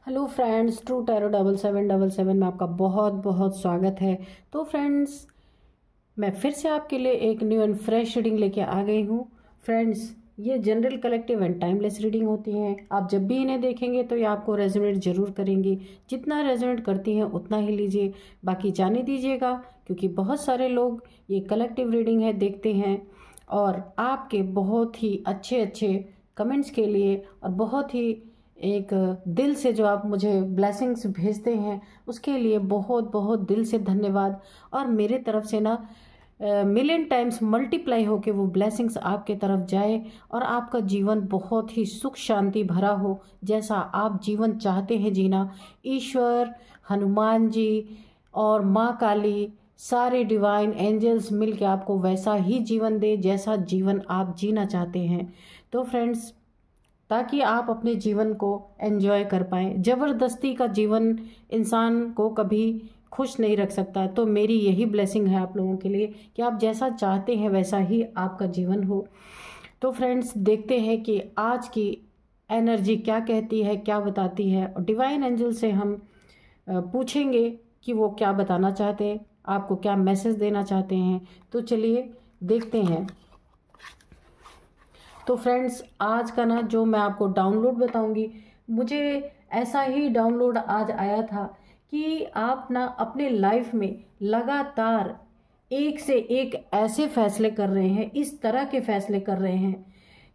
Hello friends, true tarot 7777 में आपका बहुत बहुत स्वागत है। तो फ्रेंड्स, मैं फिर से आपके लिए एक न्यू एंड फ्रेश रीडिंग लेके आ गई हूँ। फ्रेंड्स, ये general, collective and timeless reading होती हैं। आप जब भी इन्हें देखेंगे तो ये आपको रेजोनेट जरूर करेंगी। जितना रेजोनेट करती हैं उतना ही लीजिए, बाकी जाने दीजिएगा, क्योंकि बहुत सारे लोग ये कलेक्टिव रीडिंग है देखते हैं और आपके बहुत ही अच्छे अच्छे कमेंट्स के लिए और बहुत ही एक दिल से जो आप मुझे ब्लेसिंग्स भेजते हैं उसके लिए बहुत बहुत दिल से धन्यवाद। और मेरे तरफ से ना मिलियन टाइम्स मल्टीप्लाई होके वो ब्लेसिंग्स आपके तरफ जाए और आपका जीवन बहुत ही सुख शांति भरा हो, जैसा आप जीवन चाहते हैं जीना। ईश्वर, हनुमान जी और माँ काली, सारे डिवाइन एंजल्स मिल के आपको वैसा ही जीवन दे जैसा जीवन आप जीना चाहते हैं। तो फ्रेंड्स, ताकि आप अपने जीवन को एंजॉय कर पाएँ। ज़बरदस्ती का जीवन इंसान को कभी खुश नहीं रख सकता। तो मेरी यही ब्लेसिंग है आप लोगों के लिए कि आप जैसा चाहते हैं वैसा ही आपका जीवन हो। तो फ्रेंड्स, देखते हैं कि आज की एनर्जी क्या कहती है, क्या बताती है। और डिवाइन एंजल से हम पूछेंगे कि वो क्या बताना चाहते हैं, आपको क्या मैसेज देना चाहते हैं। तो चलिए देखते हैं। तो फ्रेंड्स, आज का ना जो मैं आपको डाउनलोड बताऊंगी, मुझे ऐसा ही डाउनलोड आज आया था कि आप ना अपने लाइफ में लगातार एक से एक ऐसे फैसले कर रहे हैं, इस तरह के फैसले कर रहे हैं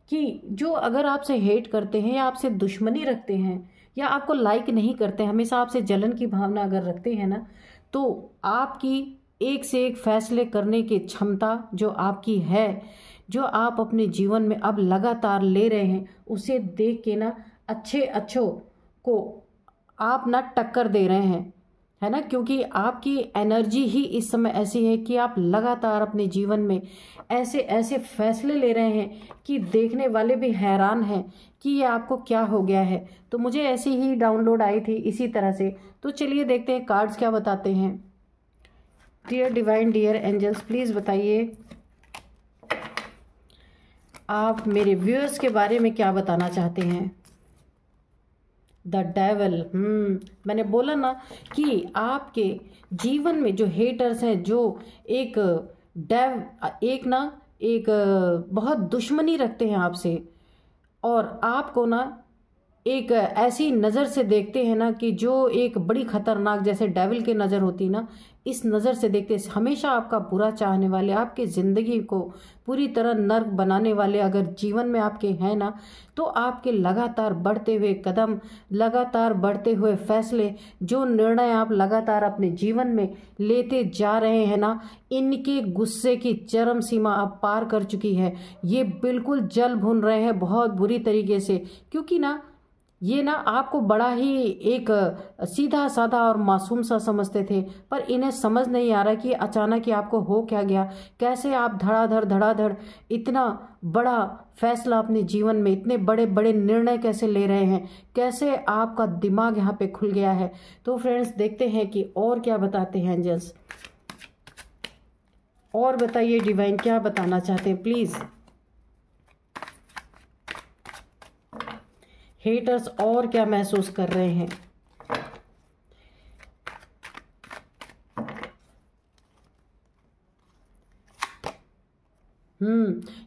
कि जो अगर आपसे हेट करते हैं या आपसे दुश्मनी रखते हैं या आपको लाइक नहीं करते हैं, हमेशा आपसे जलन की भावना अगर रखते हैं ना, तो आपकी एक से एक फैसले करने की क्षमता जो आपकी है, जो आप अपने जीवन में अब लगातार ले रहे हैं, उसे देख के ना अच्छे अच्छों को आप ना टक्कर दे रहे हैं, है ना। क्योंकि आपकी एनर्जी ही इस समय ऐसी है कि आप लगातार अपने जीवन में ऐसे ऐसे फैसले ले रहे हैं कि देखने वाले भी हैरान हैं कि ये आपको क्या हो गया है। तो मुझे ऐसी ही डाउनलोड आई थी इसी तरह से। तो चलिए देखते हैं कार्ड्स क्या बताते हैं। Dear divine, dear angels, please बताइए आप मेरे व्यूअर्स के बारे में क्या बताना चाहते हैं। द डेविल, मैंने बोला ना कि आपके जीवन में जो हेटर्स हैं, जो एक एक ना एक बहुत दुश्मनी रखते हैं आपसे और आपको ना एक ऐसी नज़र से देखते हैं ना कि जो एक बड़ी खतरनाक, जैसे डेविल की नज़र होती ना, इस नज़र से देखते हमेशा आपका बुरा चाहने वाले, आपके ज़िंदगी को पूरी तरह नर्क बनाने वाले अगर जीवन में आपके हैं ना, तो आपके लगातार बढ़ते हुए कदम, लगातार बढ़ते हुए फैसले, जो निर्णय आप लगातार अपने जीवन में लेते जा रहे हैं ना, इनके गुस्से की चरम सीमा आप पार कर चुकी है। ये बिल्कुल जल भुन रहे हैं बहुत बुरी तरीके से, क्योंकि ना ये ना आपको बड़ा ही एक सीधा साधा और मासूम सा समझते थे, पर इन्हें समझ नहीं आ रहा कि अचानक ही आपको हो क्या गया। कैसे आप धड़ाधड़ इतना बड़ा फैसला अपने जीवन में, इतने बड़े बड़े निर्णय कैसे ले रहे हैं, कैसे आपका दिमाग यहाँ पे खुल गया है। तो फ्रेंड्स, देखते हैं कि और क्या बताते हैं एंजल्स। और बताइए डिवाइन, क्या बताना चाहते हैं प्लीज़। हेटर्स और क्या महसूस कर रहे हैं।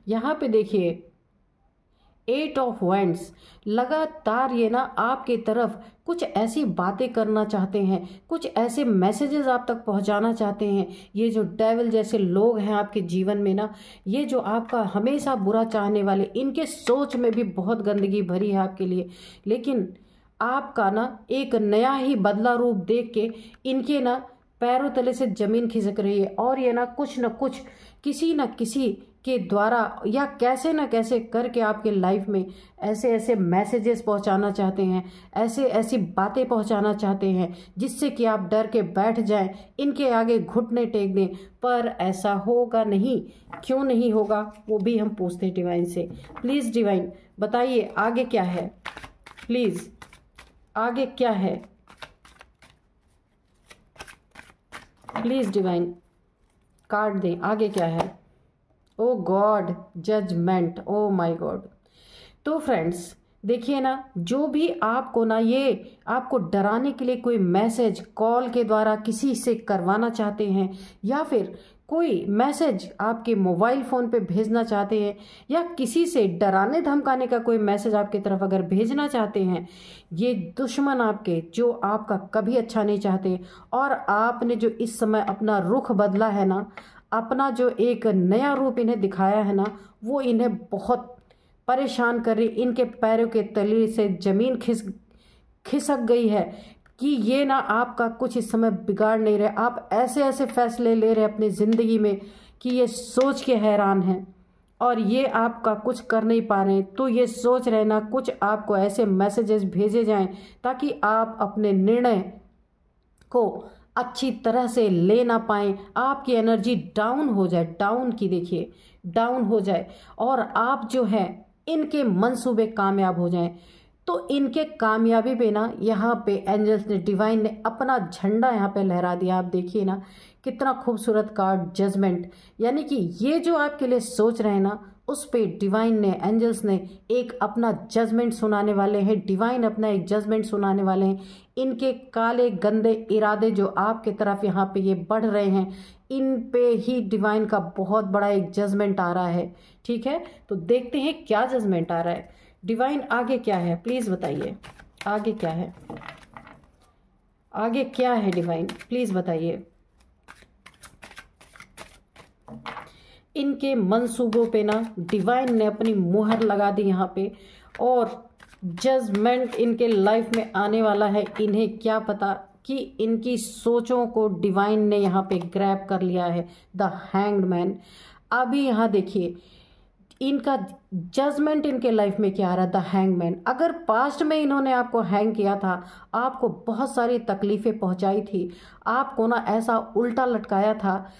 यहाँ पे देखिए 8 ऑफ वैंड्स, लगातार ये ना आपके तरफ कुछ ऐसी बातें करना चाहते हैं, कुछ ऐसे मैसेजेस आप तक पहुंचाना चाहते हैं। ये जो डेविल जैसे लोग हैं आपके जीवन में ना, ये जो आपका हमेशा बुरा चाहने वाले, इनके सोच में भी बहुत गंदगी भरी है आपके लिए। लेकिन आपका ना एक नया ही बदला रूप देख के इनके ना पैरों तले से जमीन खिसक रही है और ये ना कुछ किसी न किसी के द्वारा या कैसे न कैसे करके आपके लाइफ में ऐसे ऐसे मैसेजेस पहुंचाना चाहते हैं, ऐसे ऐसी बातें पहुंचाना चाहते हैं जिससे कि आप डर के बैठ जाएं, इनके आगे घुटने टेक दें। पर ऐसा होगा नहीं। क्यों नहीं होगा, वो भी हम पूछते हैं डिवाइन से। प्लीज़ डिवाइन बताइए आगे क्या है, प्लीज़ आगे क्या है। प्लीज़ डिवाइन कार्ड दें, आगे क्या है। O God, judgement, O my God. तो फ्रेंड्स, देखिए ना, जो भी आपको ना ये आपको डराने के लिए कोई मैसेज कॉल के द्वारा किसी से करवाना चाहते हैं, या फिर कोई मैसेज आपके मोबाइल फ़ोन पे भेजना चाहते हैं, या किसी से डराने धमकाने का कोई मैसेज आपकी तरफ अगर भेजना चाहते हैं, ये दुश्मन आपके जो आपका कभी अच्छा नहीं चाहते, और आपने जो इस समय अपना रुख बदला है ना, अपना जो एक नया रूप इन्हें दिखाया है ना, वो इन्हें बहुत परेशान कर रही। इनके पैरों के तले से ज़मीन खिसक गई है कि ये ना आपका कुछ इस समय बिगाड़ नहीं रहे। आप ऐसे ऐसे फैसले ले रहे अपनी ज़िंदगी में कि ये सोच के हैरान हैं, और ये आपका कुछ कर नहीं पा रहे हैं। तो ये सोच रहे ना कुछ आपको ऐसे मैसेजेस भेजे जाएं ताकि आप अपने निर्णय को अच्छी तरह से ले ना पाएँ, आपकी एनर्जी डाउन हो जाए, डाउन की देखिए डाउन हो जाए, और आप जो है इनके मंसूबे कामयाब हो जाएं। तो इनके कामयाबी पे ना यहाँ पे एंजल्स ने, डिवाइन ने अपना झंडा यहाँ पे लहरा दिया। आप देखिए ना कितना खूबसूरत कार्ड, जजमेंट, यानी कि ये जो आपके लिए सोच रहे हैं ना, उस पे डिवाइन ने, एंजल्स ने एक अपना जजमेंट सुनाने वाले हैं। डिवाइन अपना एक जजमेंट सुनाने वाले हैं। इनके काले गंदे इरादे जो आपके तरफ यहाँ पे ये बढ़ रहे हैं, इन पे ही डिवाइन का बहुत बड़ा एक जजमेंट आ रहा है। ठीक है, तो देखते हैं क्या जजमेंट आ रहा है। डिवाइन आगे क्या है, प्लीज़ बताइए, आगे क्या है, आगे क्या है डिवाइन, प्लीज़ बताइए। इनके मंसूबों पे ना डिवाइन ने अपनी मुहर लगा दी यहाँ पे, और जजमेंट इनके लाइफ में आने वाला है। इन्हें क्या पता कि इनकी सोचों को डिवाइन ने यहाँ पे ग्रैब कर लिया है, द हैंग्ड मैन। अभी यहाँ देखिए इनका जजमेंट इनके लाइफ में क्या आ रहा है, द हैंग मैन। अगर पास्ट में इन्होंने आपको हैंग किया था, आपको बहुत सारी तकलीफ़ें पहुंचाई थी, आपको ना ऐसा उल्टा लटकाया था,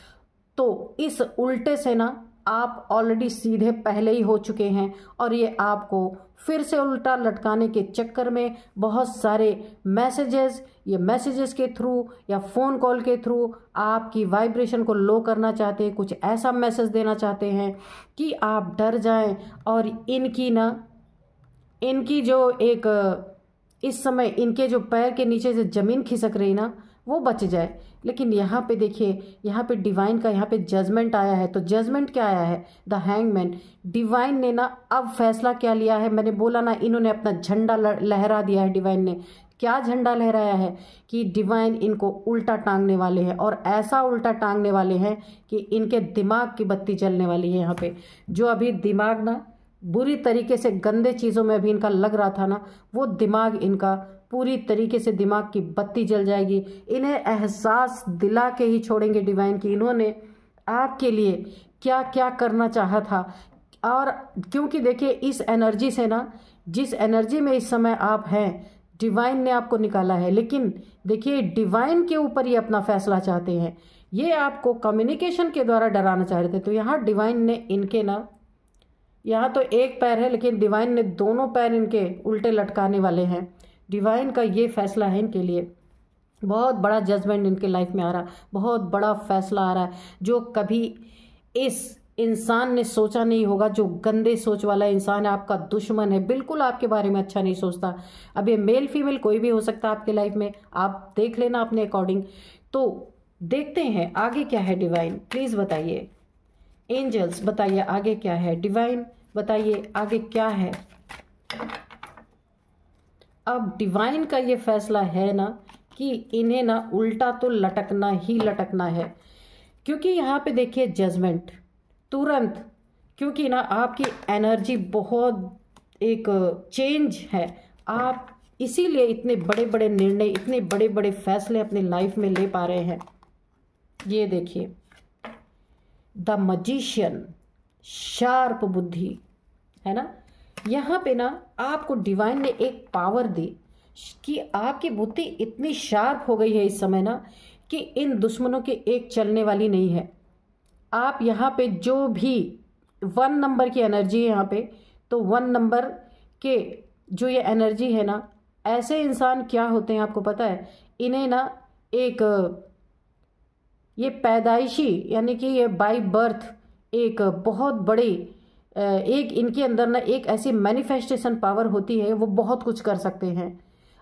तो इस उल्टे से ना आप ऑलरेडी सीधे पहले ही हो चुके हैं, और ये आपको फिर से उल्टा लटकाने के चक्कर में बहुत सारे मैसेजेस, ये मैसेजेस के थ्रू या फ़ोन कॉल के थ्रू आपकी वाइब्रेशन को लो करना चाहते हैं। कुछ ऐसा मैसेज देना चाहते हैं कि आप डर जाएं, और इनकी जो एक इस समय इनके जो पैर के नीचे से ज़मीन खिसक रही ना, वो बच जाए। लेकिन यहाँ पे देखिए, यहाँ पे डिवाइन का यहाँ पे जजमेंट आया है। तो जजमेंट क्या आया है, द हैंगमैन। डिवाइन ने ना अब फैसला क्या लिया है, मैंने बोला ना इन्होंने अपना झंडा लहरा दिया है। डिवाइन ने क्या झंडा लहराया है कि डिवाइन इनको उल्टा टांगने वाले हैं, और ऐसा उल्टा टांगने वाले हैं कि इनके दिमाग की बत्ती जलने वाली है। यहाँ पे जो अभी दिमाग ना बुरी तरीके से गंदे चीज़ों में अभी इनका लग रहा था ना, वो दिमाग इनका पूरी तरीके से दिमाग की बत्ती जल जाएगी। इन्हें एहसास दिला के ही छोड़ेंगे डिवाइन की इन्होंने आपके लिए क्या क्या करना चाहा था। और क्योंकि देखिए इस एनर्जी से ना, जिस एनर्जी में इस समय आप हैं, डिवाइन ने आपको निकाला है। लेकिन देखिए डिवाइन के ऊपर ये अपना फैसला चाहते हैं। ये आपको कम्युनिकेशन के द्वारा डराना चाह रहे थे। तो यहाँ डिवाइन ने इनके ना, यहाँ तो एक पैर है, लेकिन डिवाइन ने दोनों पैर इनके उल्टे लटकाने वाले हैं। डिवाइन का ये फैसला है इनके लिए, बहुत बड़ा जजमेंट इनके लाइफ में आ रहा है, बहुत बड़ा फैसला आ रहा है जो कभी इस इंसान ने सोचा नहीं होगा। जो गंदे सोच वाला इंसान है, आपका दुश्मन है, बिल्कुल आपके बारे में अच्छा नहीं सोचता। अब ये मेल फीमेल कोई भी हो सकता है आपके लाइफ में, आप देख लेना अपने अकॉर्डिंग। तो देखते हैं आगे क्या है। डिवाइन प्लीज़ बताइए, एंजल्स बताइए आगे क्या है। डिवाइन बताइए आगे क्या है। अब डिवाइन का ये फैसला है ना कि इन्हें ना उल्टा तो लटकना ही लटकना है, क्योंकि यहाँ पे देखिए जजमेंट तुरंत, क्योंकि ना आपकी एनर्जी बहुत एक चेंज है। आप इसीलिए इतने बड़े बड़े निर्णय, इतने बड़े बड़े फैसले अपने लाइफ में ले पा रहे हैं। ये देखिए द मजिशियन, शार्प बुद्धि है ना। यहाँ पे ना आपको डिवाइन ने एक पावर दी कि आपकी बुद्धि इतनी शार्प हो गई है इस समय ना कि इन दुश्मनों की एक चलने वाली नहीं है। आप यहाँ पे जो भी 1 नंबर की एनर्जी है यहाँ पे, तो 1 नंबर के जो ये एनर्जी है ना, ऐसे इंसान क्या होते हैं आपको पता है। इन्हें ना एक ये पैदाइशी, यानी कि ये बाय बर्थ एक बहुत बड़ी एक इनके अंदर ना एक ऐसी मैनिफेस्टेशन पावर होती है, वो बहुत कुछ कर सकते हैं।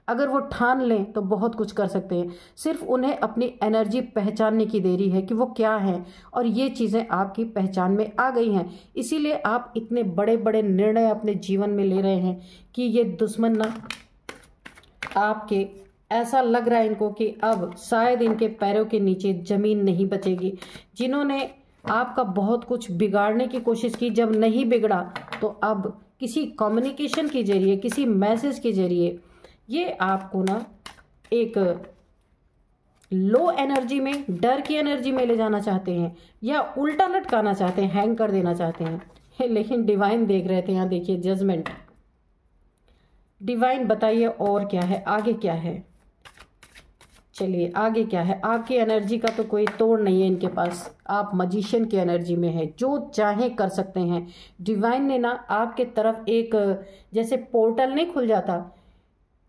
अगर वो ठान लें तो बहुत कुछ कर सकते हैं। सिर्फ उन्हें अपनी एनर्जी पहचानने की देरी है कि वो क्या है, और ये चीज़ें आपकी पहचान में आ गई हैं। इसीलिए आप इतने बड़े बड़े निर्णय अपने जीवन में ले रहे हैं कि ये दुश्मन ना आपके, ऐसा लग रहा है इनको कि अब शायद इनके पैरों के नीचे ज़मीन नहीं बचेगी। जिन्होंने आपका बहुत कुछ बिगाड़ने की कोशिश की, जब नहीं बिगड़ा तो अब किसी कम्युनिकेशन के जरिए, किसी मैसेज के जरिए ये आपको ना एक लो एनर्जी में, डर की एनर्जी में ले जाना चाहते हैं, या उल्टा लटकाना चाहते हैं, हैंग कर देना चाहते हैं। लेकिन डिवाइन देख रहे थे, यहाँ देखिए जजमेंट। डिवाइन बताइए और क्या है, आगे क्या है। चलिए आगे क्या है। आपकी एनर्जी का तो कोई तोड़ नहीं है इनके पास। आप मजिशियन की एनर्जी में है, जो चाहे कर सकते हैं। डिवाइन ने ना आपके तरफ एक जैसे पोर्टल नहीं खुल जाता,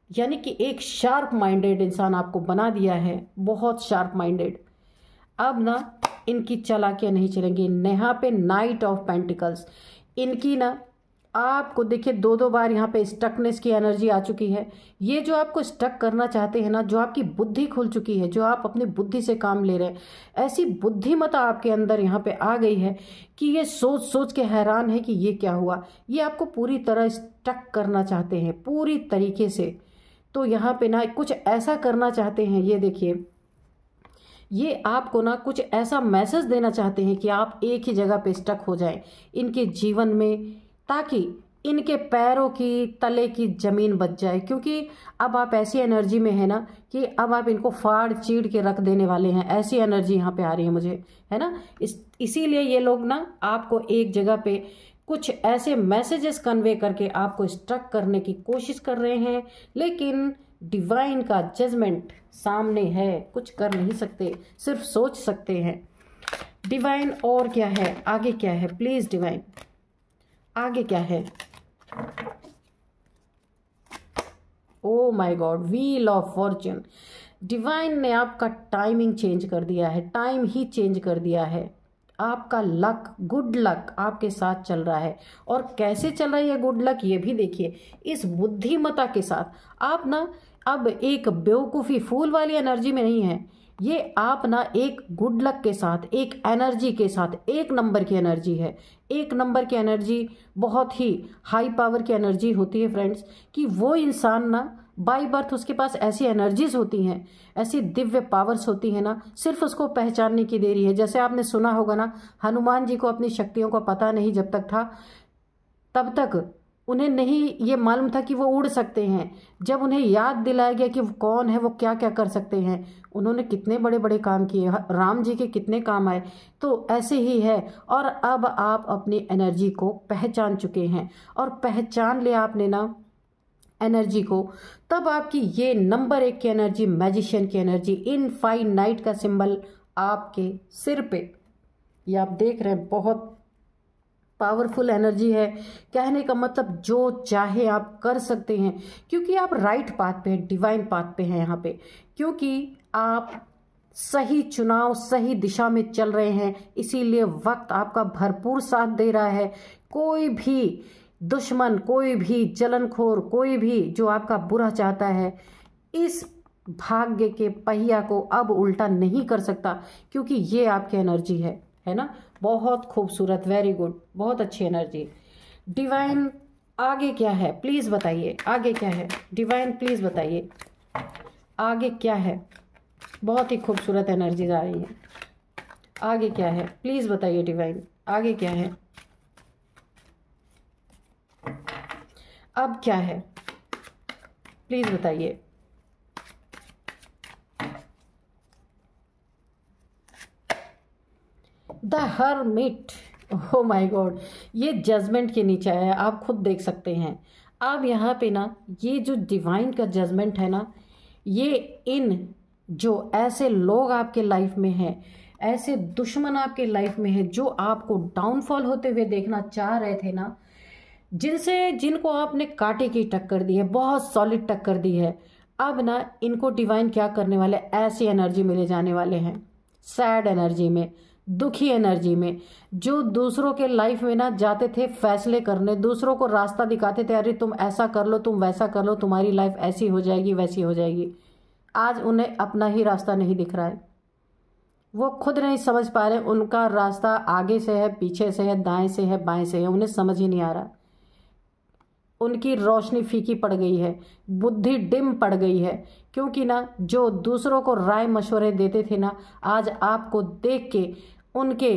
यानी कि एक शार्प माइंडेड इंसान आपको बना दिया है, बहुत शार्प माइंडेड। अब ना इनकी चालाकियाँ नहीं चलेंगी। यहाँ पे नाइट ऑफ पेंटिकल्स, इनकी ना आपको देखिए दो दो बार यहाँ पे स्टकनेस की एनर्जी आ चुकी है। ये जो आपको स्टक करना चाहते हैं ना, जो आपकी बुद्धि खुल चुकी है, जो आप अपनी बुद्धि से काम ले रहे हैं, ऐसी बुद्धिमत्ता आपके अंदर यहाँ पे आ गई है कि ये सोच सोच के हैरान है कि ये क्या हुआ। ये आपको पूरी तरह स्टक करना चाहते हैं, पूरी तरीके से। तो यहाँ पे ना कुछ ऐसा करना चाहते हैं, ये देखिए, ये आपको ना कुछ ऐसा मैसेज देना चाहते हैं कि आप एक ही जगह पे स्टक हो जाएं इनके जीवन में, ताकि इनके पैरों की तले की ज़मीन बच जाए। क्योंकि अब आप ऐसी एनर्जी में है ना कि अब आप इनको फाड़ चीड़ के रख देने वाले हैं। ऐसी एनर्जी यहाँ पे आ रही है मुझे, है ना। इसीलिए ये लोग ना आपको एक जगह पे कुछ ऐसे मैसेजेस कन्वे करके आपको स्ट्रक करने की कोशिश कर रहे हैं। लेकिन डिवाइन का जजमेंट सामने है, कुछ कर नहीं सकते, सिर्फ सोच सकते हैं। डिवाइन और क्या है, आगे क्या है, प्लीज डिवाइन आगे क्या है। ओ my God, wheel of Fortune. Divine ने आपका टाइमिंग चेंज कर दिया है, टाइम ही चेंज कर दिया है। आपका लक, गुड लक आपके साथ चल रहा है। और कैसे चल रहा है ये गुड लक, ये भी देखिए। इस बुद्धिमत्ता के साथ आप ना अब एक बेवकूफ़ी फूल वाली एनर्जी में नहीं है। ये आप ना एक गुड लक के साथ, एक एनर्जी के साथ, एक नंबर की एनर्जी है। एक नंबर की एनर्जी बहुत ही हाई पावर की एनर्जी होती है फ्रेंड्स, कि वो इंसान ना बाय बर्थ उसके पास ऐसी एनर्जीज होती हैं, ऐसी दिव्य पावर्स होती हैं ना, सिर्फ उसको पहचानने की देरी है। जैसे आपने सुना होगा ना, हनुमान जी को अपनी शक्तियों का पता नहीं जब तक था, तब तक उन्हें नहीं ये मालूम था कि वो उड़ सकते हैं। जब उन्हें याद दिलाया गया कि वो कौन है, वो क्या क्या कर सकते हैं, उन्होंने कितने बड़े बड़े काम किए, राम जी के कितने काम आए। तो ऐसे ही है। और अब आप अपनी एनर्जी को पहचान चुके हैं, और पहचान लिया आपने ना एनर्जी को, तब आपकी ये नंबर 1 की एनर्जी, मैजिशियन की एनर्जी, इनफाइनाइट का सिंबल आपके सिर पे, ये आप देख रहे हैं, बहुत पावरफुल एनर्जी है। कहने का मतलब जो चाहे आप कर सकते हैं, क्योंकि आप राइट पाथ पे हैं, डिवाइन पाथ पे हैं यहाँ पे, क्योंकि आप सही चुनाव, सही दिशा में चल रहे हैं। इसीलिए वक्त आपका भरपूर साथ दे रहा है। कोई भी दुश्मन, कोई भी जलनखोर, कोई भी जो आपका बुरा चाहता है, इस भाग्य के पहिया को अब उल्टा नहीं कर सकता, क्योंकि ये आपकी एनर्जी है ना। बहुत खूबसूरत, वेरी गुड, बहुत अच्छी एनर्जी। डिवाइन आगे क्या है, प्लीज बताइए, आगे क्या है डिवाइन, प्लीज बताइए आगे क्या है। बहुत ही खूबसूरत एनर्जीज आ रही है। आगे क्या है, प्लीज बताइए डिवाइन, आगे क्या है, अब क्या है, प्लीज बताइए। The hermit, O my God, ये जजमेंट के नीचे आया है, आप खुद देख सकते हैं। अब यहाँ पे ना ये जो डिवाइन का जजमेंट है ना, ये इन जो ऐसे लोग आपके लाइफ में हैं, ऐसे दुश्मन आपके लाइफ में हैं, जो आपको डाउनफॉल होते हुए देखना चाह रहे थे ना, जिनको आपने कांटे की टक्कर दी है, बहुत सॉलिड टक्कर दी है, अब ना इनको डिवाइन क्या करने वाले, ऐसी एनर्जी में ले जाने वाले हैं, सैड एनर्जी में, दुखी एनर्जी में, जो दूसरों के लाइफ में ना जाते थे फैसले करने, दूसरों को रास्ता दिखाते थे, अरे तुम ऐसा कर लो, तुम वैसा कर लो, तुम्हारी लाइफ ऐसी हो जाएगी, वैसी हो जाएगी। आज उन्हें अपना ही रास्ता नहीं दिख रहा है, वो खुद नहीं समझ पा रहे उनका रास्ता आगे से है, पीछे से है, दाएं से है, बाएं से है, उन्हें समझ ही नहीं आ रहा। उनकी रोशनी फीकी पड़ गई है, बुद्धि डिम पड़ गई है, क्योंकि ना जो दूसरों को राय मशवरे देते थे ना, आज आपको देख के उनके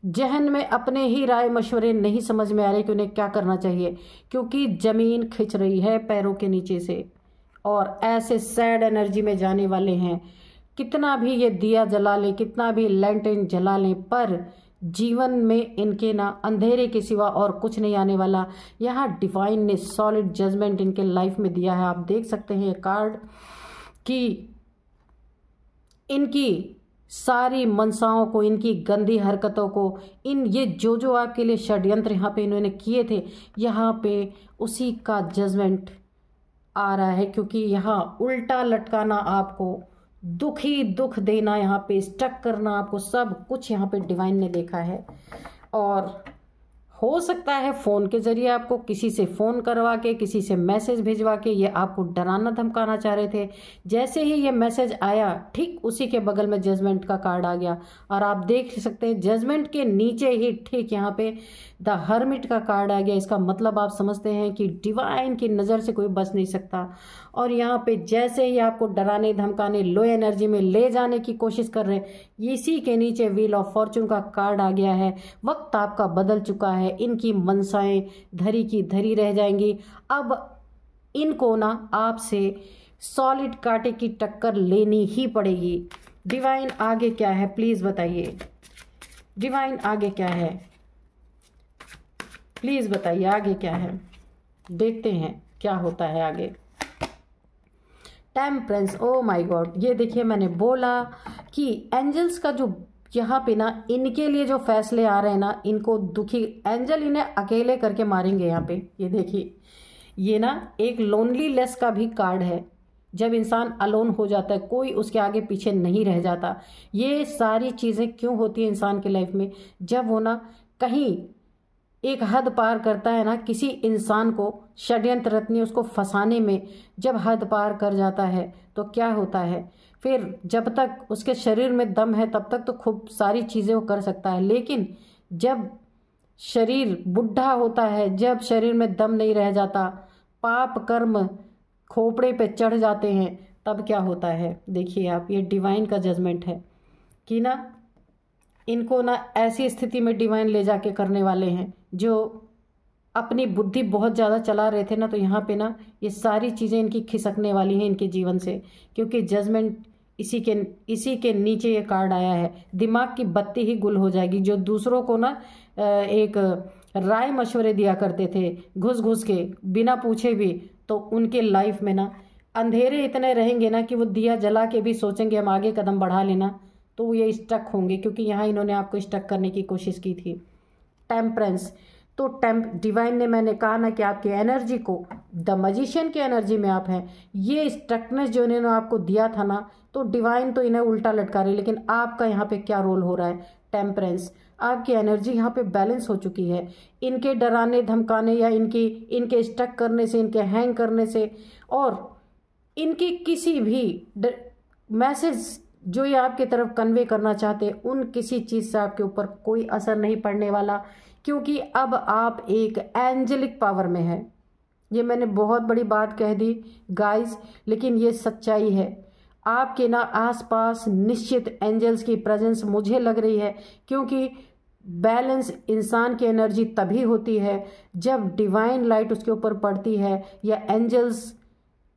जहन में अपने ही राय मशवरे नहीं समझ में आ रहे कि उन्हें क्या करना चाहिए, क्योंकि ज़मीन खिंच रही है पैरों के नीचे से और ऐसे सैड एनर्जी में जाने वाले हैं। कितना भी ये दिया जला लें, कितना भी लैंटर्न जला लें, पर जीवन में इनके ना अंधेरे के सिवा और कुछ नहीं आने वाला। यहाँ डिवाइन ने सॉलिड जजमेंट इनके लाइफ में दिया है। आप देख सकते हैं ये कार्ड कि इनकी सारी मनसाओं को, इनकी गंदी हरकतों को, ये जो आपके लिए षड्यंत्र यहाँ पे इन्होंने किए थे, यहाँ पे उसी का जजमेंट आ रहा है, क्योंकि यहाँ उल्टा लटकाना, आपको दुख देना, यहाँ पे स्टक करना, आपको सब कुछ यहाँ पे डिवाइन ने देखा है। और हो सकता है फ़ोन के ज़रिए आपको किसी से फ़ोन करवा के, किसी से मैसेज भिजवा के ये आपको डराना धमकाना चाह रहे थे। जैसे ही ये मैसेज आया, ठीक उसी के बगल में जजमेंट का कार्ड आ गया और आप देख सकते हैं जजमेंट के नीचे ही ठीक यहाँ पे द हर्मिट का कार्ड आ गया। इसका मतलब आप समझते हैं कि डिवाइन की नज़र से कोई बच नहीं सकता। और यहाँ पे जैसे ही आपको डराने धमकाने, लो एनर्जी में ले जाने की कोशिश कर रहे हैं, इसी के नीचे व्हील ऑफ फॉर्चून का कार्ड आ गया है। वक्त आपका बदल चुका है, इनकी मनसाएं धरी की धरी रह जाएंगी। अब इनको ना आपसे सॉलिड कांटे की टक्कर लेनी ही पड़ेगी। डिवाइन आगे क्या है प्लीज़ बताइए, डिवाइन आगे क्या है प्लीज़ बताइए, आगे क्या है, देखते हैं क्या होता है आगे। टेम्परेंस, ओ माय गॉड, ये देखिए मैंने बोला कि एंजल्स का जो यहाँ पे ना इनके लिए जो फैसले आ रहे हैं ना, इनको दुखी एंजल इन्हें अकेले करके मारेंगे। यहाँ पे ये देखिए, ये ना एक लोनलीनेस का भी कार्ड है। जब इंसान अलोन हो जाता है, कोई उसके आगे पीछे नहीं रह जाता। ये सारी चीज़ें क्यों होती है इंसान की लाइफ में, जब वो ना कहीं एक हद पार करता है ना, किसी इंसान को षड्यंत्र रत्नी उसको फंसाने में जब हद पार कर जाता है तो क्या होता है, फिर जब तक उसके शरीर में दम है तब तक तो खूब सारी चीज़ें वो कर सकता है, लेकिन जब शरीर बुढ़ा होता है, जब शरीर में दम नहीं रह जाता, पाप कर्म खोपड़े पे चढ़ जाते हैं, तब क्या होता है। देखिए आप, ये डिवाइन का जजमेंट है कि ना इनको ना ऐसी स्थिति में डिवाइन ले जाके करने वाले हैं जो अपनी बुद्धि बहुत ज़्यादा चला रहे थे ना, तो यहाँ पे ना ये सारी चीज़ें इनकी खिसकने वाली हैं इनके जीवन से, क्योंकि जजमेंट इसी के नीचे ये कार्ड आया है। दिमाग की बत्ती ही गुल हो जाएगी। जो दूसरों को ना एक राय मशवरे दिया करते थे घुस घुस के बिना पूछे भी, तो उनके लाइफ में ना अंधेरे इतने रहेंगे ना कि वो दिया जला के भी सोचेंगे हम आगे कदम बढ़ा लेना, तो ये स्टक होंगे, क्योंकि यहाँ इन्होंने आपको स्टक करने की कोशिश की थी। टेम्परेंस, तो डिवाइन ने, मैंने कहा ना कि आपकी एनर्जी को, द मजिशियन की एनर्जी में आप हैं, ये स्टकनेस जो इन्होंने आपको दिया था ना, तो डिवाइन तो इन्हें उल्टा लटका रही है, लेकिन आपका यहाँ पे क्या रोल हो रहा है। टेम्परेंस, आपकी एनर्जी यहाँ पे बैलेंस हो चुकी है। इनके डराने धमकाने या इनके स्टक करने से, इनके हैंग करने से, और इनकी किसी भी मैसेज जो ये आपकी तरफ कन्वे करना चाहते, उन किसी चीज़ से आपके ऊपर कोई असर नहीं पड़ने वाला, क्योंकि अब आप एक एंजेलिक पावर में है। ये मैंने बहुत बड़ी बात कह दी गाइस, लेकिन ये सच्चाई है। आपके ना आसपास निश्चित एंजल्स की प्रेजेंस मुझे लग रही है, क्योंकि बैलेंस इंसान की एनर्जी तभी होती है जब डिवाइन लाइट उसके ऊपर पड़ती है या एंजल्स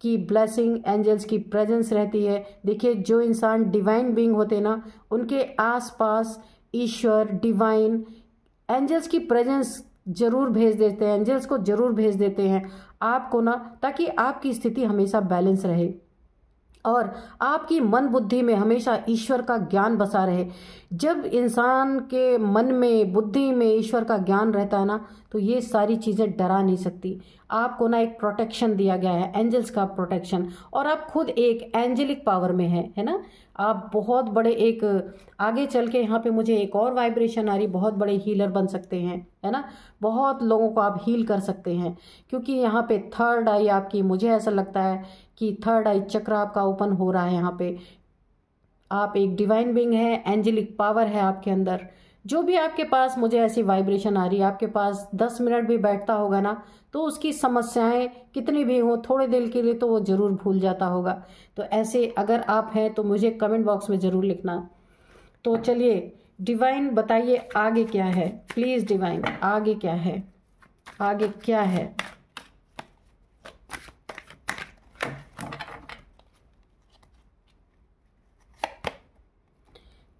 की ब्लेसिंग, एंजल्स की प्रेजेंस रहती है। देखिए, जो इंसान डिवाइन बीइंग होते हैं ना, उनके आसपास ईश्वर, डिवाइन, एंजल्स की प्रेजेंस जरूर भेज देते हैं, एंजल्स को जरूर भेज देते हैं आपको ना, ताकि आपकी स्थिति हमेशा बैलेंस रहे और आपकी मन बुद्धि में हमेशा ईश्वर का ज्ञान बसा रहे। जब इंसान के मन में, बुद्धि में ईश्वर का ज्ञान रहता है ना, तो ये सारी चीज़ें डरा नहीं सकती। आपको ना एक प्रोटेक्शन दिया गया है, एंजल्स का प्रोटेक्शन, और आप खुद एक एंजेलिक पावर में है ना। आप बहुत बड़े एक आगे चल के यहाँ पे मुझे एक और वाइब्रेशन आ रही, बहुत बड़े हीलर बन सकते हैं, है ना। बहुत लोगों को आप हील कर सकते हैं, क्योंकि यहाँ पे थर्ड आई आपकी, मुझे ऐसा लगता है कि थर्ड आई चक्र आपका ओपन हो रहा है। यहाँ पे आप एक डिवाइन बीइंग है, एंजेलिक पावर है आपके अंदर। जो भी आपके पास मुझे ऐसी वाइब्रेशन आ रही है, आपके पास 10 मिनट भी बैठता होगा ना, तो उसकी समस्याएं कितनी भी हो, थोड़े देर के लिए तो वो ज़रूर भूल जाता होगा। तो ऐसे अगर आप हैं तो मुझे कमेंट बॉक्स में ज़रूर लिखना। तो चलिए डिवाइन बताइए आगे क्या है, प्लीज़ डिवाइन आगे क्या है, आगे क्या है।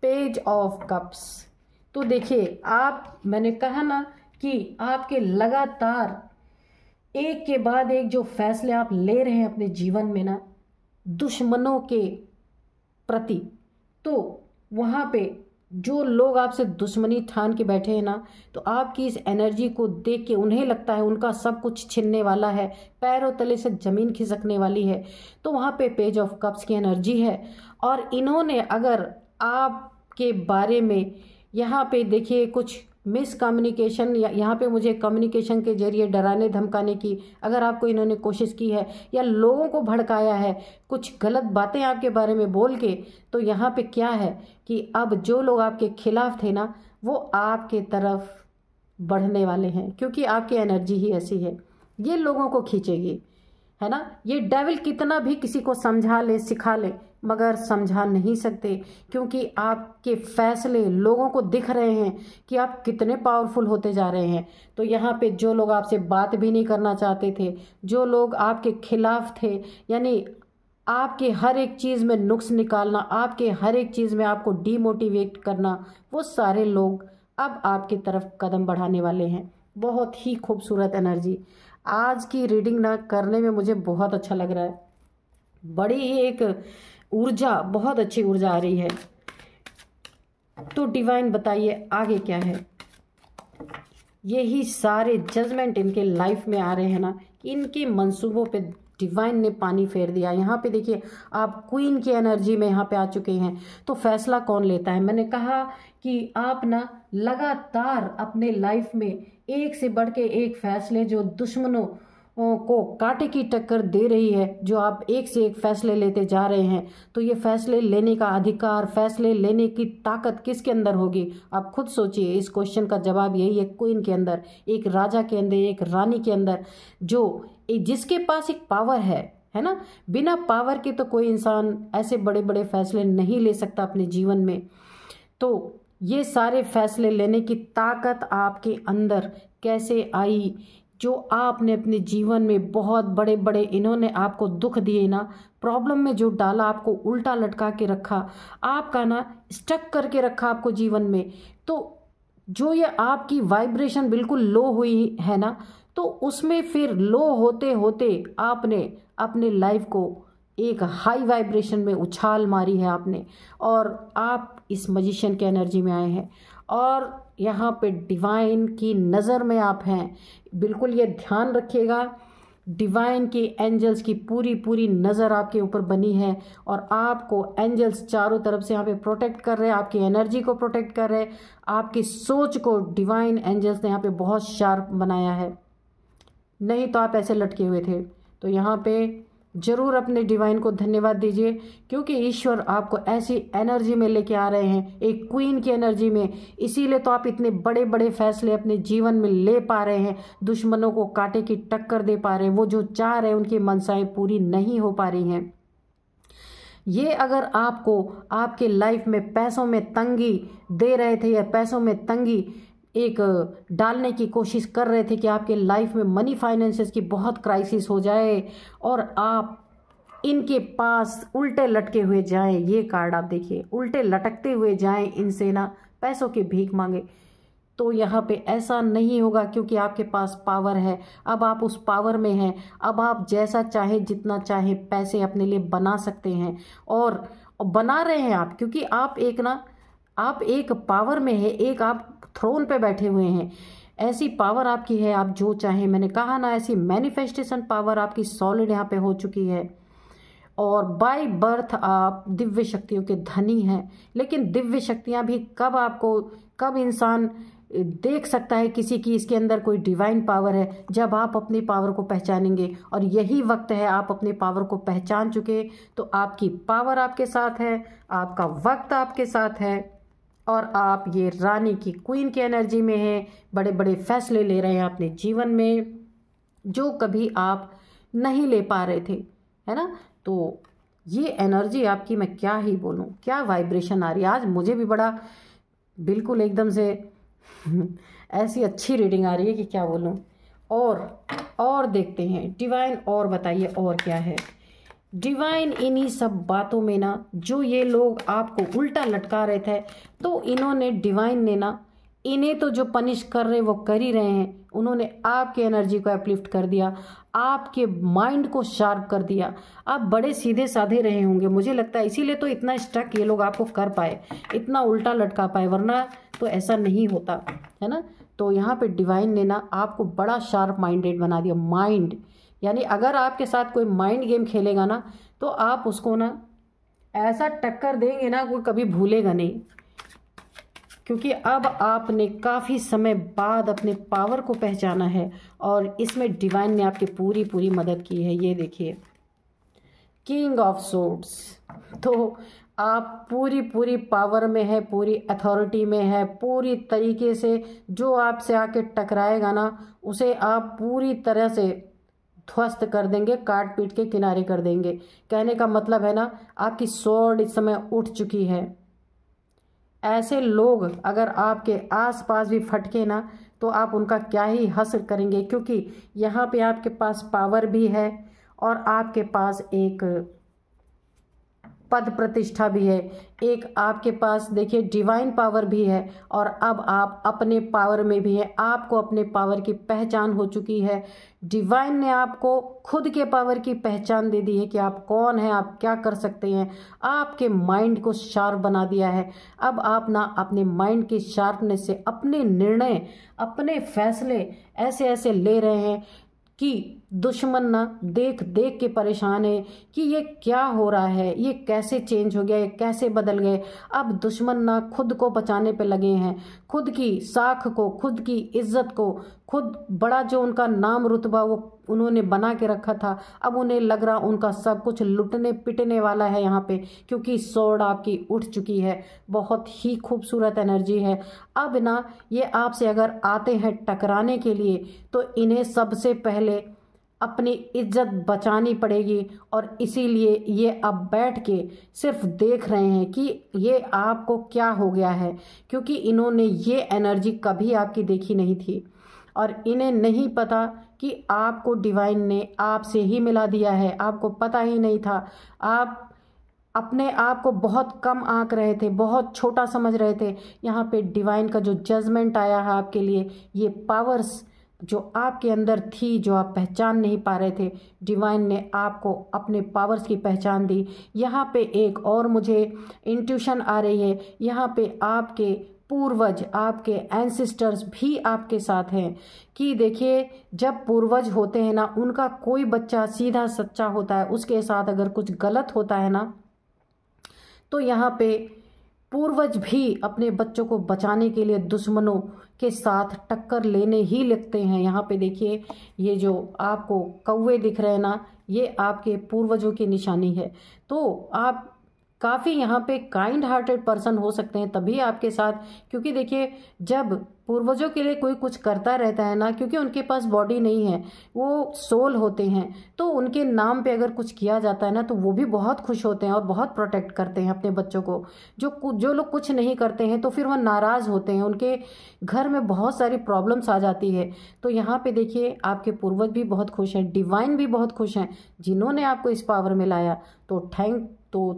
Page of cups. तो देखिए मैंने कहा ना कि आपके लगातार एक के बाद एक जो फैसले आप ले रहे हैं अपने जीवन में ना, दुश्मनों के प्रति, तो वहाँ पे जो लोग आपसे दुश्मनी ठान के बैठे हैं ना, तो आपकी इस एनर्जी को देख के उन्हें लगता है उनका सब कुछ छिनने वाला है, पैरों तले से ज़मीन खिसकने वाली है। तो वहाँ पे पेज ऑफ कप्स की एनर्जी है। और इन्होंने अगर आपके बारे में यहाँ पे देखिए कुछ मिसकम्युनिकेशन, या यहाँ पे मुझे कम्युनिकेशन के जरिए डराने धमकाने की अगर आपको इन्होंने कोशिश की है, या लोगों को भड़काया है कुछ गलत बातें आपके बारे में बोल के, तो यहाँ पे क्या है कि अब जो लोग आपके खिलाफ थे ना, वो आपके तरफ बढ़ने वाले हैं, क्योंकि आपकी एनर्जी ही ऐसी है, ये लोगों को खींचेगी, है ना। ये डेविल कितना भी किसी को समझा ले सिखा ले, मगर समझा नहीं सकते, क्योंकि आपके फैसले लोगों को दिख रहे हैं कि आप कितने पावरफुल होते जा रहे हैं। तो यहाँ पे जो लोग आपसे बात भी नहीं करना चाहते थे, जो लोग आपके खिलाफ थे, यानी आपके हर एक चीज़ में नुक्स निकालना, आपके हर एक चीज़ में आपको डीमोटिवेट करना, वो सारे लोग अब आपकी तरफ कदम बढ़ाने वाले हैं। बहुत ही खूबसूरत एनर्जी आज की रीडिंग ना करने में मुझे बहुत अच्छा लग रहा है। बड़ी ही एक ऊर्जा, बहुत अच्छी ऊर्जा आ रही है। तो डिवाइन बताइए आगे क्या है। यही सारे जजमेंट इनके लाइफ में आ रहे हैं ना, इनके मंसूबों पे डिवाइन ने पानी फेर दिया। यहाँ पे देखिए आप क्वीन की एनर्जी में यहाँ पे आ चुके हैं। तो फैसला कौन लेता है, मैंने कहा कि आप ना लगातार अपने लाइफ में एक से बढ़ के एक फैसले, जो दुश्मनों को कांटे की टक्कर दे रही है, जो आप एक से एक फैसले लेते जा रहे हैं, तो ये फैसले लेने का अधिकार, फैसले लेने की ताकत किसके अंदर होगी, आप खुद सोचिए। इस क्वेश्चन का जवाब यही है, क्वीन के अंदर, एक राजा के अंदर, एक रानी के अंदर, जो जिसके पास एक पावर है ना। बिना पावर के तो कोई इंसान ऐसे बड़े बड़े फैसले नहीं ले सकता अपने जीवन में। तो ये सारे फैसले लेने की ताकत आपके अंदर कैसे आई, जो आपने अपने जीवन में बहुत बड़े बड़े इन्होंने आपको दुख दिए ना, प्रॉब्लम में जो डाला, आपको उल्टा लटका के रखा, आपका ना स्टक करके रखा आपको जीवन में, तो जो ये आपकी वाइब्रेशन बिल्कुल लो हुई है ना, तो उसमें फिर लो होते होते आपने अपने लाइफ को एक हाई वाइब्रेशन में उछाल मारी है आपने, और आप इस मैजिशियन के एनर्जी में आए हैं, और यहाँ पे डिवाइन की नज़र में आप हैं। बिल्कुल ये ध्यान रखिएगा, डिवाइन की एंजल्स की पूरी पूरी नज़र आपके ऊपर बनी है, और आपको एंजल्स चारों तरफ से यहाँ पे प्रोटेक्ट कर रहे हैं, आपकी एनर्जी को प्रोटेक्ट कर रहे हैं, आपकी सोच को डिवाइन एंजल्स ने यहाँ पे बहुत शार्प बनाया है, नहीं तो आप ऐसे लटके हुए थे। तो यहाँ पे ज़रूर अपने डिवाइन को धन्यवाद दीजिए, क्योंकि ईश्वर आपको ऐसी एनर्जी में लेके आ रहे हैं, एक क्वीन की एनर्जी में, इसीलिए तो आप इतने बड़े बड़े फैसले अपने जीवन में ले पा रहे हैं, दुश्मनों को कांटे की टक्कर दे पा रहे हैं, वो जो चाह रहे हैं उनकी मनसाएं पूरी नहीं हो पा रही हैं। ये अगर आपको आपके लाइफ में पैसों में तंगी दे रहे थे, या पैसों में तंगी एक डालने की कोशिश कर रहे थे कि आपके लाइफ में मनी फाइनेंसेस की बहुत क्राइसिस हो जाए और आप इनके पास उल्टे लटके हुए जाएं, ये कार्ड आप देखिए, उल्टे लटकते हुए जाएं, इनसे ना पैसों की भीख मांगे, तो यहाँ पे ऐसा नहीं होगा, क्योंकि आपके पास पावर है। अब आप उस पावर में हैं, अब आप जैसा चाहे जितना चाहे पैसे अपने लिए बना सकते हैं, और बना रहे हैं आप, क्योंकि आप एक पावर में है, एक आप थ्रोन पे बैठे हुए हैं, ऐसी पावर आपकी है, आप जो चाहें, मैंने कहा ना, ऐसी मैनिफेस्टेशन पावर आपकी सॉलिड यहाँ पे हो चुकी है। और बाय बर्थ आप दिव्य शक्तियों के धनी हैं। लेकिन दिव्य शक्तियां भी कब इंसान देख सकता है किसी की इसके अंदर कोई डिवाइन पावर है, जब आप अपनी पावर को पहचानेंगे। और यही वक्त है, आप अपनी पावर को पहचान चुके तो आपकी पावर आपके साथ है, आपका वक्त आपके साथ है और आप ये रानी की क्वीन की एनर्जी में हैं। बड़े बड़े फैसले ले रहे हैं अपने जीवन में जो कभी आप नहीं ले पा रहे थे, है ना। तो ये एनर्जी आपकी, मैं क्या ही बोलूं, क्या वाइब्रेशन आ रही है आज। मुझे भी बड़ा बिल्कुल एकदम से ऐसी अच्छी रीडिंग आ रही है कि क्या बोलूं। और देखते हैं डिवाइन, और बताइए और क्या है डिवाइन। इन्हीं सब बातों में ना, जो ये लोग आपको उल्टा लटका रहे थे, तो इन्होंने डिवाइन ने ना, इन्हें तो जो पनिश कर रहे वो कर ही रहे हैं। उन्होंने आपकी एनर्जी को अपलिफ्ट कर दिया, आपके माइंड को शार्प कर दिया। आप बड़े सीधे साधे रहे होंगे, मुझे लगता है इसीलिए तो इतना स्ट्रक ये लोग आपको कर पाए, इतना उल्टा लटका पाए, वरना तो ऐसा नहीं होता, है ना। तो यहाँ पे डिवाइन ने ना आपको बड़ा शार्प माइंडेड बना दिया। माइंड यानी अगर आपके साथ कोई माइंड गेम खेलेगा ना, तो आप उसको ना ऐसा टक्कर देंगे ना, कोई कभी भूलेगा नहीं। क्योंकि अब आपने काफ़ी समय बाद अपने पावर को पहचाना है और इसमें डिवाइन ने आपकी पूरी पूरी मदद की है। ये देखिए, किंग ऑफ सोर्ड्स। तो आप पूरी पूरी पावर में है, पूरी अथॉरिटी में है, पूरी तरीके से जो आपसे आके टकराएगा ना, उसे आप पूरी तरह से ध्वस्त कर देंगे, काट पीट के किनारे कर देंगे। कहने का मतलब है ना, आपकी स्वॉर्ड इस समय उठ चुकी है। ऐसे लोग अगर आपके आसपास भी फटके ना, तो आप उनका क्या ही हश्र करेंगे, क्योंकि यहाँ पे आपके पास पावर भी है और आपके पास एक पद प्रतिष्ठा भी है, एक आपके पास देखिए डिवाइन पावर भी है। और अब आप अपने पावर में भी हैं, आपको अपने पावर की पहचान हो चुकी है। डिवाइन ने आपको खुद के पावर की पहचान दे दी है कि आप कौन हैं, आप क्या कर सकते हैं। आपके माइंड को शार्प बना दिया है। अब आप ना अपने माइंड की शार्पनेस से अपने निर्णय, अपने फैसले ऐसे ऐसे ले रहे हैं कि दुश्मन ना देख देख के परेशान है कि ये क्या हो रहा है, ये कैसे चेंज हो गया, ये कैसे बदल गए। अब दुश्मन ना खुद को बचाने पे लगे हैं, खुद की साख को, खुद की इज्जत को, खुद बड़ा जो उनका नाम रुतबा वो उन्होंने बना के रखा था, अब उन्हें लग रहा उनका सब कुछ लुटने पिटने वाला है यहाँ पे, क्योंकि स्वॉर्ड आपकी उठ चुकी है। बहुत ही खूबसूरत एनर्जी है। अब ना ये आपसे अगर आते हैं टकराने के लिए, तो इन्हें सबसे पहले अपनी इज्जत बचानी पड़ेगी। और इसीलिए ये अब बैठ के सिर्फ देख रहे हैं कि ये आपको क्या हो गया है, क्योंकि इन्होंने ये एनर्जी कभी आपकी देखी नहीं थी और इन्हें नहीं पता कि आपको डिवाइन ने आपसे ही मिला दिया है। आपको पता ही नहीं था, आप अपने आप को बहुत कम आंक रहे थे, बहुत छोटा समझ रहे थे। यहाँ पे डिवाइन का जो जजमेंट आया है आपके लिए, ये पावर्स जो आपके अंदर थी, जो आप पहचान नहीं पा रहे थे, डिवाइन ने आपको अपने पावर्स की पहचान दी। यहाँ पे एक और मुझे इंट्यूशन आ रही है, यहाँ पे आपके पूर्वज, आपके एंसेस्टर्स भी आपके साथ हैं। कि देखिए, जब पूर्वज होते हैं ना, उनका कोई बच्चा सीधा सच्चा होता है, उसके साथ अगर कुछ गलत होता है ना, तो यहाँ पे पूर्वज भी अपने बच्चों को बचाने के लिए दुश्मनों के साथ टक्कर लेने ही लगते हैं। यहाँ पे देखिए, ये जो आपको कौवे दिख रहे हैं ना, ये आपके पूर्वजों की निशानी है। तो आप काफ़ी यहाँ पे काइंड हार्टेड पर्सन हो सकते हैं तभी आपके साथ, क्योंकि देखिए जब पूर्वजों के लिए कोई कुछ करता रहता है ना, क्योंकि उनके पास बॉडी नहीं है, वो सोल होते हैं, तो उनके नाम पे अगर कुछ किया जाता है ना, तो वो भी बहुत खुश होते हैं और बहुत प्रोटेक्ट करते हैं अपने बच्चों को। जो लोग कुछ नहीं करते हैं तो फिर वह नाराज़ होते हैं, उनके घर में बहुत सारी प्रॉब्लम्स आ जाती है। तो यहाँ पे देखिए, आपके पूर्वज भी बहुत खुश हैं, डिवाइन भी बहुत खुश हैं, जिन्होंने आपको इस पावर में लाया। तो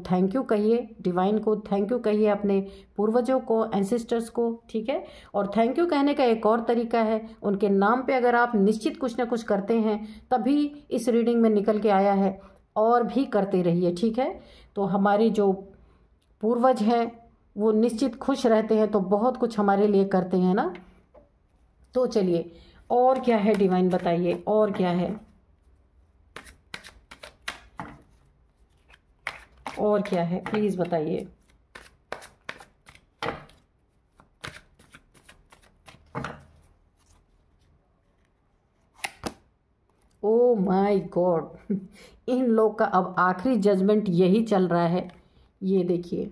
थैंक यू कहिए डिवाइन को, थैंक यू कहिए अपने पूर्वजों को, एंसेस्टर्स को, ठीक है। और थैंक यू कहने का एक और तरीका है, उनके नाम पे अगर आप निश्चित कुछ ना कुछ करते हैं, तभी इस रीडिंग में निकल के आया है, और भी करते रहिए, ठीक है। तो हमारी जो पूर्वज हैं वो निश्चित खुश रहते हैं, तो बहुत कुछ हमारे लिए करते हैं ना। तो चलिए, और क्या है डिवाइन बताइए, और क्या है। और क्या है प्लीज़ बताइए। ओ माय गॉड, इन लोग का अब आखिरी जजमेंट यही चल रहा है। ये देखिए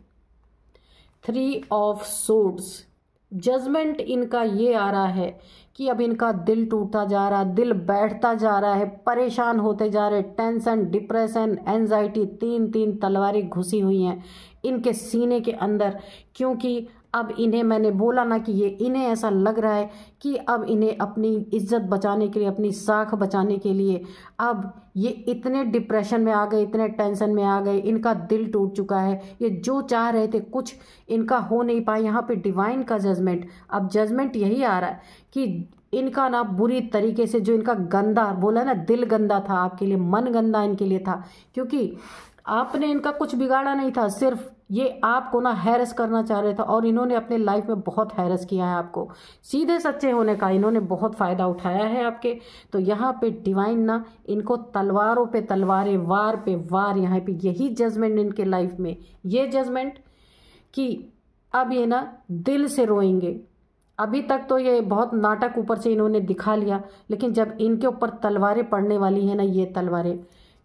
3 ऑफ सोर्ड्स, जजमेंट इनका ये आ रहा है कि अब इनका दिल टूटता जा रहा, दिल बैठता जा रहा है, परेशान होते जा रहे, टेंशन, डिप्रेशन, एंजाइटी, 3 तलवारें घुसी हुई हैं इनके सीने के अंदर। क्योंकि अब इन्हें, मैंने बोला ना कि ये इन्हें ऐसा लग रहा है कि अब इन्हें अपनी इज्जत बचाने के लिए, अपनी साख बचाने के लिए अब ये इतने डिप्रेशन में आ गए, इतने टेंशन में आ गए, इनका दिल टूट चुका है। ये जो चाह रहे थे कुछ इनका हो नहीं पाया। यहाँ पे डिवाइन का जजमेंट, अब जजमेंट यही आ रहा है कि इनका ना बुरी तरीके से, जो इनका गंदा बोला ना, दिल गंदा था आपके लिए, मन गंदा इनके लिए था, क्योंकि आपने इनका कुछ बिगाड़ा नहीं था, सिर्फ ये आपको ना हैरेस करना चाह रहे थे। और इन्होंने अपने लाइफ में बहुत हैरेस किया है आपको, सीधे सच्चे होने का इन्होंने बहुत फ़ायदा उठाया है आपके। तो यहाँ पे डिवाइन ना इनको तलवारों पे तलवारें, वार पे वार, यहाँ पे यही जजमेंट इनके लाइफ में, ये जजमेंट कि अब ये ना दिल से रोएंगे। अभी तक तो ये बहुत नाटक ऊपर से इन्होंने दिखा लिया, लेकिन जब इनके ऊपर तलवारें पड़ने वाली हैं ना, ये तलवारें,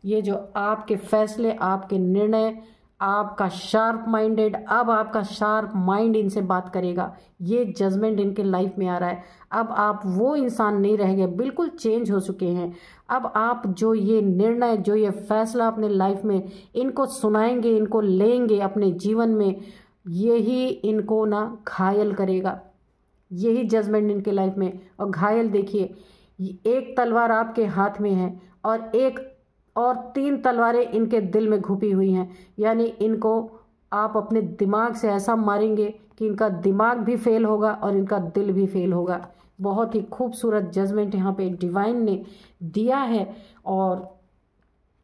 ये जो आपके फैसले, आपके निर्णय, आपका शार्प माइंडेड, अब आपका शार्प माइंड इनसे बात करेगा। ये जजमेंट इनके लाइफ में आ रहा है। अब आप वो इंसान नहीं रह गए, बिल्कुल चेंज हो चुके हैं। अब आप जो ये निर्णय, जो ये फैसला अपने लाइफ में इनको सुनाएंगे, इनको लेंगे अपने जीवन में, यही इनको ना घायल करेगा, यही जजमेंट इनके लाइफ में। और घायल देखिए, एक तलवार आपके हाथ में है और 3 तलवारें इनके दिल में घुपी हुई हैं। यानी इनको आप अपने दिमाग से ऐसा मारेंगे कि इनका दिमाग भी फेल होगा और इनका दिल भी फेल होगा। बहुत ही खूबसूरत जजमेंट यहाँ पे डिवाइन ने दिया है। और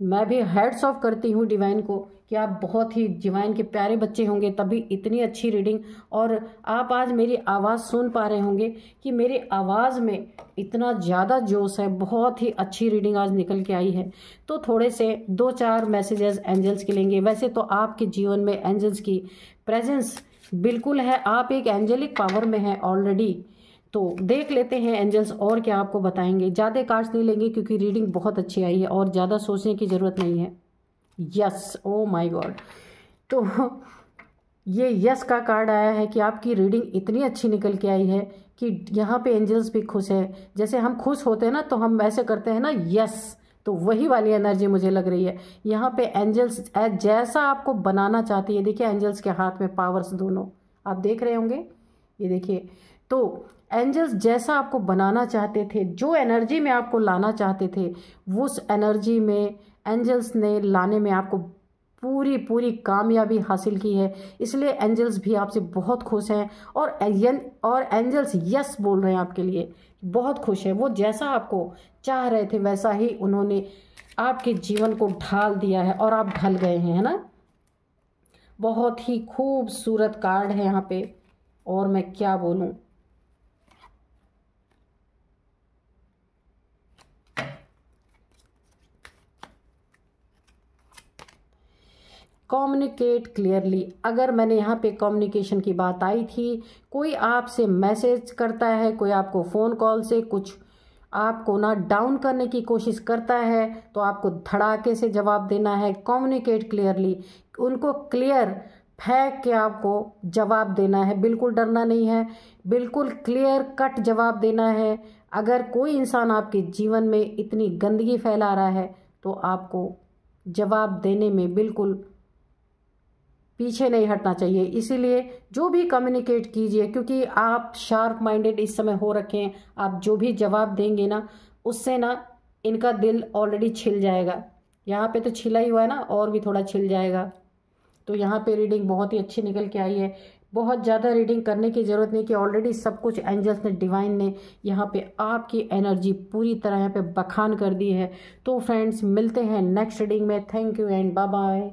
मैं भी हैट्स ऑफ करती हूँ डिवाइन को कि आप बहुत ही डिवाइन के प्यारे बच्चे होंगे, तभी इतनी अच्छी रीडिंग। और आप आज मेरी आवाज़ सुन पा रहे होंगे कि मेरी आवाज़ में इतना ज़्यादा जोश है, बहुत ही अच्छी रीडिंग आज निकल के आई है। तो थोड़े से 2-4 मैसेजेस एंजल्स के लेंगे। वैसे तो आपके जीवन में एंजल्स की प्रेजेंस बिल्कुल है, आप एक एंजेलिक पावर में हैं ऑलरेडी। तो देख लेते हैं एंजल्स और क्या आपको बताएंगे। ज़्यादा कार्ड्स नहीं लेंगे क्योंकि रीडिंग बहुत अच्छी आई है और ज़्यादा सोचने की ज़रूरत नहीं है। यस, ओ माय गॉड, तो ये यस का कार्ड आया है कि आपकी रीडिंग इतनी अच्छी निकल के आई है कि यहाँ पे एंजल्स भी खुश है। जैसे हम खुश होते हैं ना तो हम ऐसे करते हैं ना यस, तो वही वाली एनर्जी मुझे लग रही है यहाँ पे। एंजल्स जैसा आपको बनाना चाहती है, देखिए एंजल्स के हाथ में पावर्स दोनों आप देख रहे होंगे, ये देखिए। तो एंजल्स जैसा आपको बनाना चाहते थे, जो एनर्जी में आपको लाना चाहते थे, उस एनर्जी में एंजल्स ने लाने में आपको पूरी कामयाबी हासिल की है। इसलिए एंजल्स भी आपसे बहुत खुश हैं और एंजल्स यस बोल रहे हैं आपके लिए, बहुत खुश है। वो जैसा आपको चाह रहे थे वैसा ही उन्होंने आपके जीवन को ढाल दिया है और आप ढल गए हैं, है ना। बहुत ही खूबसूरत कार्ड है यहाँ पे, और मैं क्या बोलूँ। कम्युनिकेट क्लियरली, अगर मैंने यहाँ पे कम्युनिकेशन की बात आई थी, कोई आपसे मैसेज करता है, कोई आपको फ़ोन कॉल से कुछ आपको ना डाउन करने की कोशिश करता है, तो आपको धड़ाके से जवाब देना है। कम्युनिकेट क्लियरली, उनको क्लियर फेंक के आपको जवाब देना है, बिल्कुल डरना नहीं है, बिल्कुल क्लियर कट जवाब देना है। अगर कोई इंसान आपके जीवन में इतनी गंदगी फैला रहा है तो आपको जवाब देने में बिल्कुल पीछे नहीं हटना चाहिए। इसीलिए जो भी कम्युनिकेट कीजिए, क्योंकि आप शार्प माइंडेड इस समय हो रखे हैं, आप जो भी जवाब देंगे ना उससे ना इनका दिल ऑलरेडी छिल जाएगा। यहाँ पे तो छिला ही हुआ है ना, और भी थोड़ा छिल जाएगा। तो यहाँ पे रीडिंग बहुत ही अच्छी निकल के आई है। बहुत ज़्यादा रीडिंग करने की ज़रूरत नहीं कि ऑलरेडी सब कुछ एंजल्स ने, डिवाइन ने यहाँ पे आपकी एनर्जी पूरी तरह यहाँ पे बखान कर दी है। तो फ्रेंड्स मिलते हैं नेक्स्ट रीडिंग में। Thank you and bye bye.